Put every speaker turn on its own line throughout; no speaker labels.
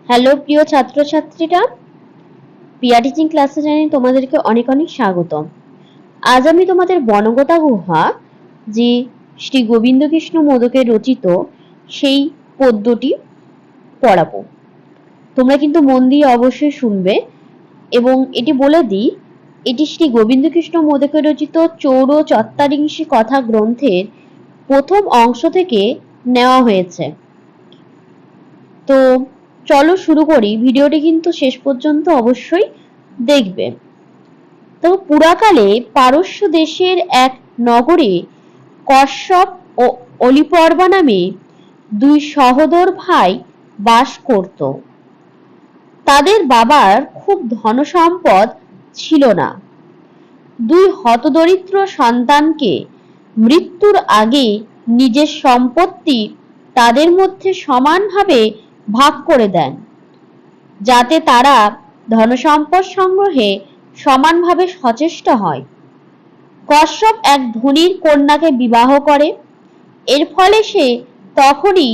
Hello প্রিয় ছাত্রছাত্রীরা, পিয়া teaching ক্লাসে জানাই তোমাদেরকে অনেক অনেক স্বাগতম। আজ আমি তোমাদের বনগতা গুহা যে শ্রী গোবিন্দকৃষ্ণ মোদকের রচিত সেই পদ্যটি পড়াবো। তোমরা কিন্তু মন দিয়ে অবশ্যই শুনবে এবং এটি বলে দিই, এটি শ্রী গোবিন্দকৃষ্ণ মোদকের রচিত চৌর চত্বারিংশী কথা গ্রন্থের প্রথম অংশ থেকে নেওয়া হয়েছে। তো চলো শুরু করি। ভিডিওটি কিন্তু শেষ পর্যন্ত অবশ্যই দেখবে। তো পুরাকালে পারস্য দেশের এক নগরে কশ্যপ ও অলিপর্বা নামে দুই সহোদর ভাই বাস করত। তাদের বাবার খুব ধনসম্পদ ছিল না। দুই হতদরিদ্র সন্তানকে মৃত্যুর আগে নিজের সম্পত্তি তাদের মধ্যে সমানভাবে ভাগ করে দেন, যাতে তারা ধনসম্পদ সংগ্রহে সমানভাবে সচেষ্ট হয়। কশ্যপ এক ধনীর কন্যাকে বিবাহ করে। এর ফলে সে তখনই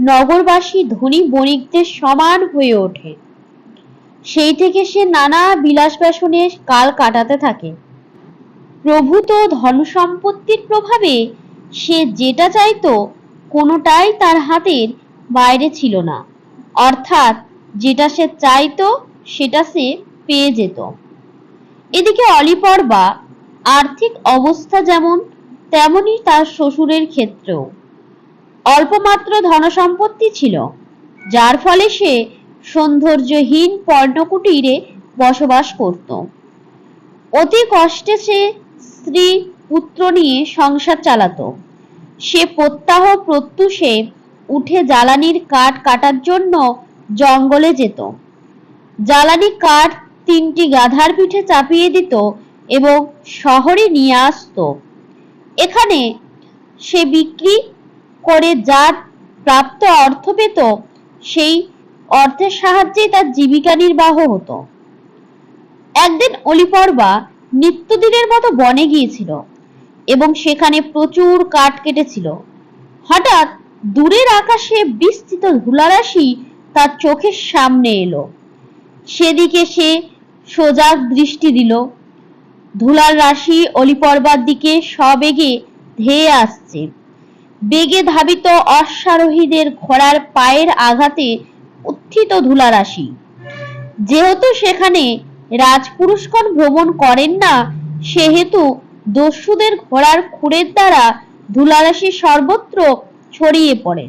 নগরবাসী ধনী বণিকদের সমান হয়ে ওঠে। সেই থেকে সে নানা বিলাস ব্যসনে কাল কাটাতে থাকে। প্রভূত ধনসম্পত্তির প্রভাবে সে যেটা চাইতো কোনোটাই তার হাতের বাইরে ছিল না, অর্থাৎ যেটা সে চাইতো সেটা সে পেয়ে যেত। এদিকে অলিপর্বা আর্থিক অবস্থা যেমন তেমনি তার শ্বশুরের ক্ষেত্রেও অল্পমাত্র ধনসম্পত্তি ছিল, যার ফলে সে সৌন্দর্যহীন পর্ণকুটিরে বসবাস করত। অতি কষ্টে সে স্ত্রী পুত্র নিয়ে সংসার চালাতো। সে প্রত্যহ প্রত্যুষে উঠে জ্বালানির কাঠ কাটার জন্য জঙ্গলে যেত। জ্বালানি কাঠ 3টি গাধার পিঠে চাপিয়ে দিত এবং শহরে নিয়ে আসতো। এখানে সে বিক্রি করে যা প্রাপ্ত অর্থ পেত, সেই অর্থের সাহায্যে তার জীবিকা নির্বাহ হতো। একদিন অলিপর্বা নিত্যদিনের মতো বনে গিয়েছিল এবং সেখানে প্রচুর কাঠ কেটেছিল। হঠাৎ দূরের আকাশে বিস্তৃত ধুলারাশি তার চোখের সামনে এলো। সেদিকে সে সজাগ দৃষ্টি দিল। ধুলার রাশি অলিপর্বার দিকে সবেগে ধেয়ে আসছে। বেগে ধাবিত অশ্বারোহীদের ঘোড়ার পায়ের আঘাতে উত্থিত ধুলারাশি। যেহেতু সেখানে রাজপুরুষগণ ভ্রমণ করেন না, সেহেতু দস্যুদের ঘোড়ার খুরের দ্বারা ধুলারাশি সর্বত্র ছড়িয়ে পড়ে।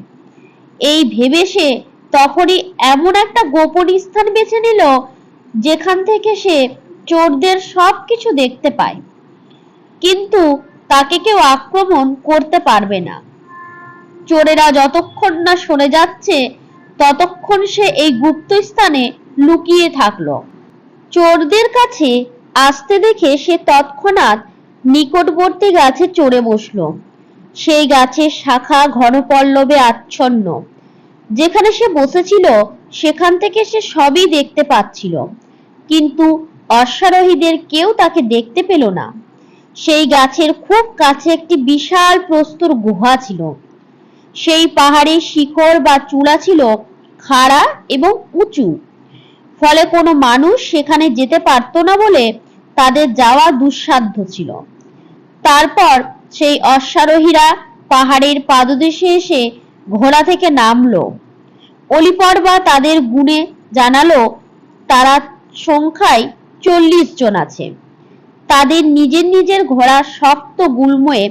এই ভেবে সে তখনই এমন একটা গোপন স্থান বেছে নিল যেখান থেকে সে চোরদের সবকিছু দেখতে পায়, কিন্তু তাকে কেউ আক্রমণ করতে পারবে না। চোরেরা যতক্ষণ না সরে যাচ্ছে ততক্ষণ সে এই গুপ্ত স্থানে লুকিয়ে থাকলো। চোরদের কাছে আসতে দেখে সে তৎক্ষণাৎ নিকটবর্তী গাছে চড়ে বসলো। সেই গাছের শাখা ঘন পল্লবে আচ্ছন্ন। যেখানে সে বসেছিল সেখান থেকে সে সবই দেখতে পাচ্ছিল, কিন্তু অশ্বারোহীদের কেউ তাকে দেখতে পেল না। সেই গাছের খুব কাছে একটি বিশাল প্রস্তর গুহা ছিল। সেই পাহাড়ের শিকড় বা চূড়া ছিল খাড়া এবং উঁচু, ফলে কোনো মানুষ সেখানে যেতে পারত না বলে তাদের যাওয়া দুঃসাধ্য ছিল। তারপর সেই অশ্বারোহীরা পাহাড়ের পাদদেশে এসে ঘোড়া থেকে নামলো। অলিপর্বা তাদের গুণে জানালো তারা সংখ্যায় 40 জন আছে। তাদের নিজের নিজের ঘোড়া শক্ত গুল্ময়ে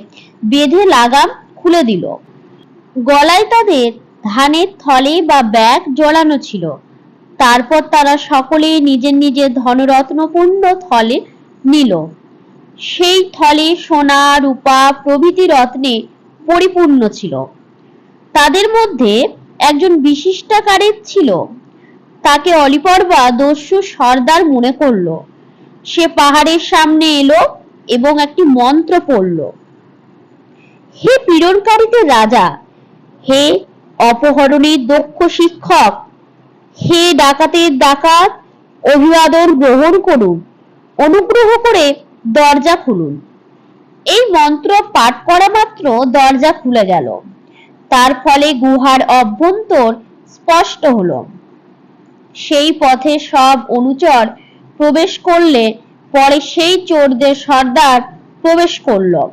বেঁধে লাগাম খুলে দিল। গলায় তাদের ধানের থলে বা ব্যাগ জড়ানো ছিল। তারপর তারা সকলে নিজের নিজের ধনরত্নপূর্ণ থলে নিল। সেই থলে সোনা রূপা প্রভৃতি রত্নে পরিপূর্ণ ছিল। তাদের মধ্যে একজন বিশিষ্টাকারের ছিল। তাকে অলিপর্বা দস্যু সর্দার মনে করল। সে পাহাড়ের সামনে এলো এবং একটি মন্ত্র পড়ল। হে পীড়নকারীদের রাজা, হে অপহরণের দক্ষ শিক্ষক, হে ডাকাতের ডাকাত, অভিবাদন গ্রহণ করুন, অনুগ্রহ করে দরজা খুলুন। এই মন্ত্র পাঠ করা মাত্র দরজা খুলে গেল। তার ফলে গুহার অভ্যন্তর স্পষ্ট হলো। সেই পথে সব অনুচর প্রবেশ করলে পরে সেই চোরদের সর্দার প্রবেশ করলো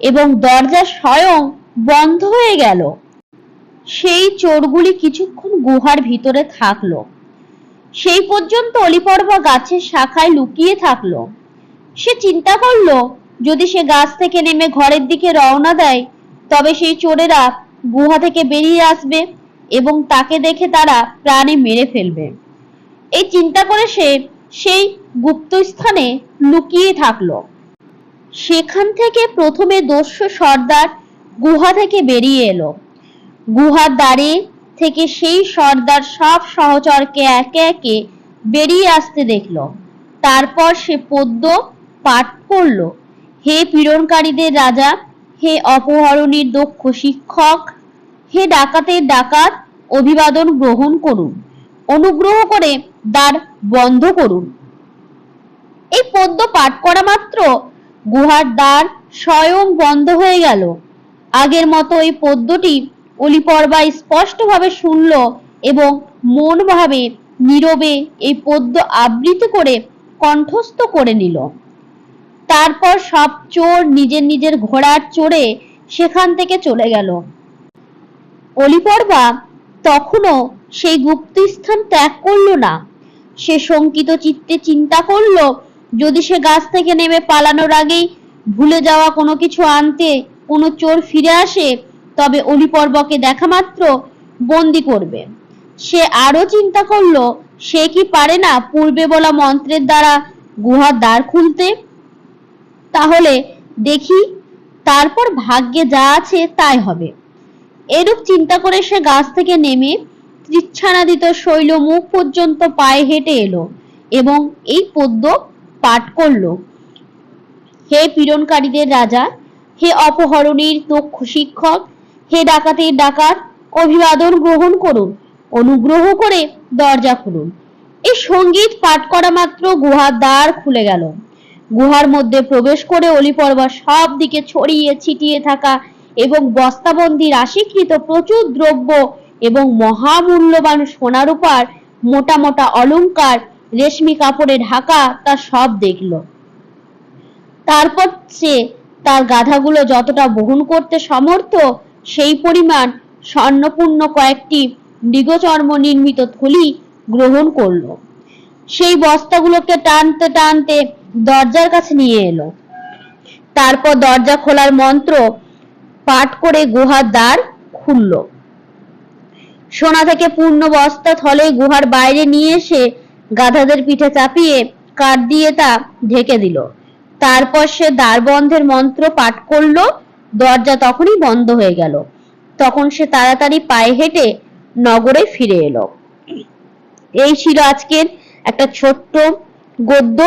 এবং দরজা স্বয়ং বন্ধ হয়ে গেল। সেই চোরগুলি কিছুক্ষণ গুহার ভিতরে থাকলো। সেই পর্যন্ত অলিপর্বা গাছের শাখায় লুকিয়ে থাকলো। সে চিন্তা করলো যদি সে গাছ থেকে নেমে ঘরের দিকে রওনা দেয় তবে সেই চোরেরা গুহা থেকে বেরিয়ে আসবে এবং তাকে দেখে তারা প্রাণে মেরে ফেলবে। এই চিন্তা করে সে সেই গুপ্ত স্থানে লুকিয়ে থাকলো। সেখান থেকে প্রথমে দস্যু সর্দার গুহা থেকে বেরিয়ে এলো। গুহার দ্বারে থেকে সেই সর্দার সব সহচরকে একে একে বেরিয়ে আসতে দেখলো। তারপর সে পদ্য পাঠ করলো, হে পীড়নকারীদের রাজা, হে অপহরণীর দক্ষ শিক্ষক, হে ডাকাতের ডাকাত, অভিবাদন গ্রহণ করুন, অনুগ্রহ করে দ্বার বন্ধ করুন। এই পদ্য পাঠ করা মাত্র গুহার দ্বার স্বয়ং বন্ধ হয়ে গেল। আগের মতো এই পদ্যটি অলিপর্বা স্পষ্টভাবে শুনল এবং মন ভাবে নীরবে এই পদ্য আবৃত্তি করে কণ্ঠস্থ করে নিল। তারপর সব চোর নিজের নিজের ঘোড়ার চড়ে সেখান থেকে চলে গেল। অলিপর্বা তখনও সেই গুপ্ত স্থান ত্যাগ করলো না। সে শঙ্কিত চিত্তে চিন্তা করলো যদি সে গাছ থেকে নেমে পালানোর আগেই ভুলে যাওয়া কোনো কিছু আনতে কোনো চোর ফিরে আসে তবে অলিপর্বাকে দেখা মাত্র বন্দি করবে। সে আরো চিন্তা করলো সে কি পারে না পূর্বে বলা মন্ত্রের দ্বারা গুহার দ্বার খুলতে। তাহলে দেখি, তারপর ভাগ্যে যা আছে তাই হবে। এরূপ চিন্তা করে সে গাছ থেকে নেমে তৃচ্ছানাদিত শৈল মুখ পর্যন্ত পায়ে হেঁটে এলো এবং এই পদ্য পাঠ করলো, হে পীড়নকারীদের রাজা, হে অপহরণীর দক্ষ শিক্ষক, হে ডাকাতের ডাকাত, অভিবাদন গ্রহণ করুন, অনুগ্রহ করে দরজা খুলুন। এই সঙ্গীত পাঠ করা মাত্র গুহার দ্বার খুলে গেল। গুহার মধ্যে প্রবেশ করে অলিপর্বা সব দিকে ছড়িয়ে ছিটিয়ে থাকা এবং বস্তাবন্দি রাশিকৃত প্রচুর দ্রব্য এবং মহামূল্যবান সোনারূপার মোটা মোটা অলংকার রেশমি কাপড়ে ঢাকা তা সব দেখল। তারপর সে তার গাধাগুলো যতটা বহন করতে সমর্থ সেই পরিমাণ স্বর্ণপূর্ণ কয়েকটি মৃগচর্ম নির্মিত থলি গ্রহণ করলো। সেই বস্তাগুলোকে টানতে টানতে দরজার কাছে নিয়ে এলো। তারপর দরজা খোলার মন্ত্র পাঠ করে গুহার দ্বার খুলল। সোনা থেকে পূর্ণ বস্তা থলে গুহার বাইরে নিয়ে এসে গাধাদের পিঠে চাপিয়ে কাঠ দিয়ে তা ঢেকে দিল। তারপর সে দ্বার বন্ধের মন্ত্র পাঠ করলো। দরজা তখনই বন্ধ হয়ে গেল। তখন সে তাড়াতাড়ি পায়ে হেঁটে নগরে ফিরে এলো। এই ছিল আজকের একটা ছোট্ট গদ্য।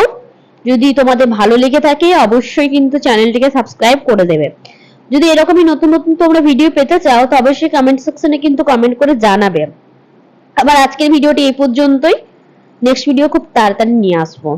যদি তোমাদের ভালো লেগে থাকে অবশ্যই কিন্তু চ্যানেলটিকে সাবস্ক্রাইব করে দেবে। যদি এরকমই নতুন নতুন তোমরা ভিডিও পেতে চাও তো অবশ্যই কমেন্ট সেকশনে কিন্তু কমেন্ট করে জানাবে। আবার আজকের ভিডিওটি এই পর্যন্তই। নেক্সট ভিডিও খুব তাড়াতাড়ি নিয়ে আসবো।